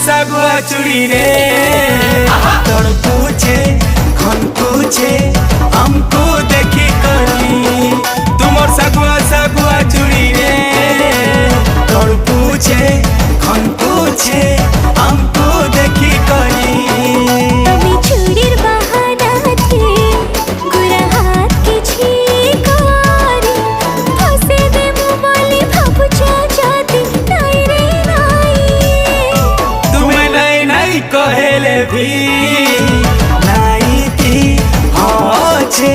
सागुआ चूड़ी रे तोड़ पूछे खन पूछे हमको देखी कली तुमर सागुआ चूड़ी रे तोड़ पूछे खन पूछे हमको देखी कली আমি চুরির বাহানাতে গোরা হাত কিছু করে ফসে দেবো বলে ভাবুছা যদি নাই রে নাই तुम्हें नहीं नहीं कहेले भी नहीं थी हाँ छे